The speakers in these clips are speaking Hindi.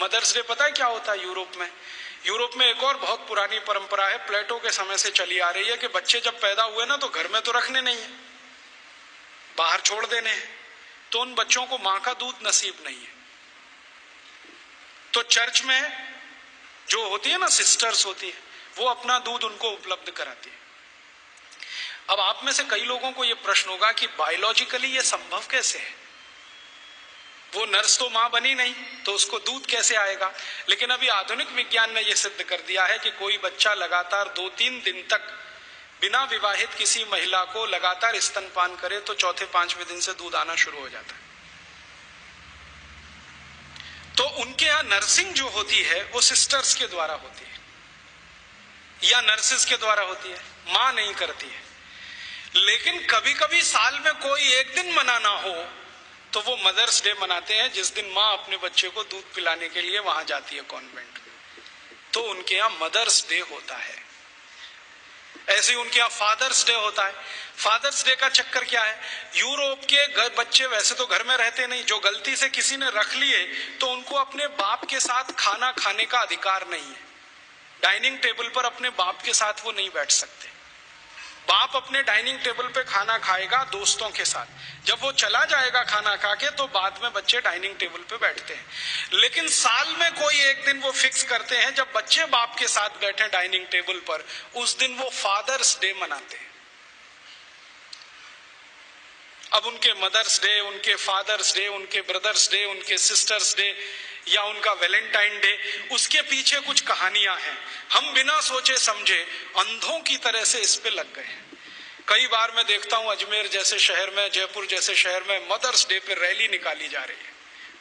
मदर्स डे पता है क्या होता है यूरोप में? यूरोप में एक और बहुत पुरानी परंपरा है, प्लेटो के समय से चली आ रही है, कि बच्चे जब पैदा हुए ना तो घर में तो रखने नहीं है, बाहर छोड़ देने हैं, तो उन बच्चों को मां का दूध नसीब नहीं है। तो चर्च में जो होती है ना, सिस्टर्स होती है, वो अपना दूध उनको उपलब्ध कराती है। अब आप में से कई लोगों को यह प्रश्न होगा कि बायोलॉजिकली ये संभव कैसे है? वो नर्स तो मां बनी नहीं, तो उसको दूध कैसे आएगा? लेकिन अभी आधुनिक विज्ञान ने यह सिद्ध कर दिया है कि कोई बच्चा लगातार 2-3 दिन तक बिना विवाहित किसी महिला को लगातार स्तनपान करे तो चौथे 5वें दिन से दूध आना शुरू हो जाता है। तो उनके यहां नर्सिंग जो होती है वो सिस्टर्स के द्वारा होती है या नर्सेस के द्वारा होती है, मां नहीं करती है। लेकिन कभी कभी साल में कोई एक दिन मनाना हो तो वो मदर्स डे मनाते हैं, जिस दिन मां अपने बच्चे को दूध पिलाने के लिए वहां जाती है कॉन्वेंट, तो उनके यहां मदर्स डे होता है। ऐसे ही उनके यहां फादर्स डे होता है। फादर्स डे का चक्कर क्या है? यूरोप के बच्चे वैसे तो घर में रहते नहीं, जो गलती से किसी ने रख लिए तो उनको अपने बाप के साथ खाना खाने का अधिकार नहीं है। डाइनिंग टेबल पर अपने बाप के साथ वो नहीं बैठ सकते। बाप अपने डाइनिंग टेबल पे खाना खाएगा दोस्तों के साथ, जब वो चला जाएगा खाना खा के तो बाद में बच्चे डाइनिंग टेबल पे बैठते हैं। लेकिन साल में कोई एक दिन वो फिक्स करते हैं जब बच्चे बाप के साथ बैठे डाइनिंग टेबल पर, उस दिन वो फादर्स डे मनाते हैं। अब उनके मदर्स डे, उनके फादर्स डे, उनके ब्रदर्स डे, उनके सिस्टर्स डे या उनका वैलेंटाइन डे, उसके पीछे कुछ कहानियां हैं। हम बिना सोचे समझे अंधों की तरह से इस पे लग गए हैं। कई बार मैं देखता हूं अजमेर जैसे शहर में, जयपुर जैसे शहर में मदर्स डे पे रैली निकाली जा रही है,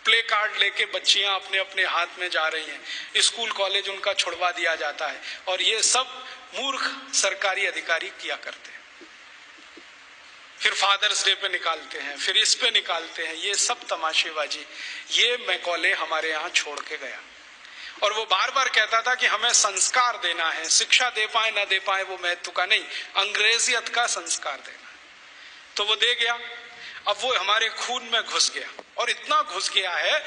प्ले कार्ड लेके बच्चियां अपने अपने हाथ में जा रही हैं, स्कूल कॉलेज उनका छुड़वा दिया जाता है, और ये सब मूर्ख सरकारी अधिकारी किया करते हैं। फिर फादर्स डे पे निकालते हैं, फिर इस पे निकालते हैं, ये सब तमाशेबाजी। ये मैकॉले हमारे यहाँ छोड़ के गया, और वो बार बार कहता था कि हमें संस्कार देना है, शिक्षा दे पाए ना दे पाए वो महत्व का नहीं, अंग्रेजियत का संस्कार देना है। तो वो दे गया। अब वो हमारे खून में घुस गया, और इतना घुस गया है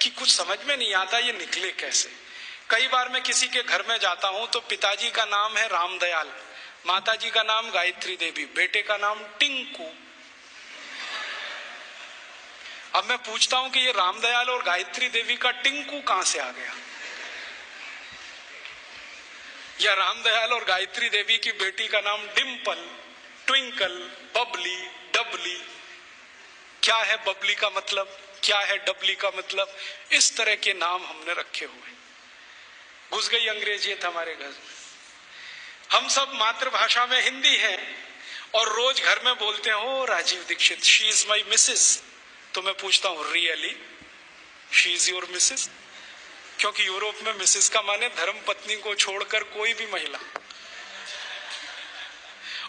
कि कुछ समझ में नहीं आता ये निकले कैसे। कई बार मैं किसी के घर में जाता हूं तो पिताजी का नाम है रामदयाल, माताजी का नाम गायत्री देवी, बेटे का नाम टिंकू। अब मैं पूछता हूं कि ये रामदयाल और गायत्री देवी का टिंकू कहां से आ गया? या रामदयाल और गायत्री देवी की बेटी का नाम डिम्पल, ट्विंकल, बबली, डबली। क्या है बबली का मतलब, क्या है डबली का मतलब? इस तरह के नाम हमने रखे हुए। घुस गई अंग्रेजियत हमारे घर में। हम सब मातृभाषा में हिंदी हैं और रोज घर में बोलते हैं, oh Rajiv Dixit, she is my missus. तो मैं पूछता हूं, really she is your missus? क्योंकि यूरोप में मिसेस का माने धर्म पत्नी को छोड़कर कोई भी महिला,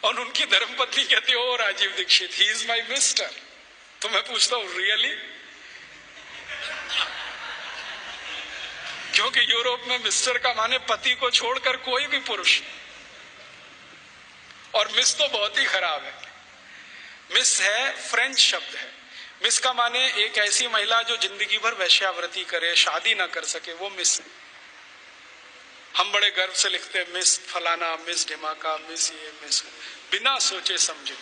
और उनकी धर्म पत्नी कहती है, oh Rajiv Dixit, he is my mister. तो मैं पूछता हूं, रियली? क्योंकि यूरोप में मिस्टर का माने पति को छोड़कर कोई भी पुरुष, और मिस तो बहुत ही खराब है। मिस है फ्रेंच शब्द है। मिस का माने एक ऐसी महिला जो जिंदगी भर वैश्यावृत्ति करे, शादी ना कर सके, वो मिस है। हम बड़े गर्व से लिखते हैं मिस फलाना, मिस ढिमाका, मिस ये, मिस, बिना सोचे समझे।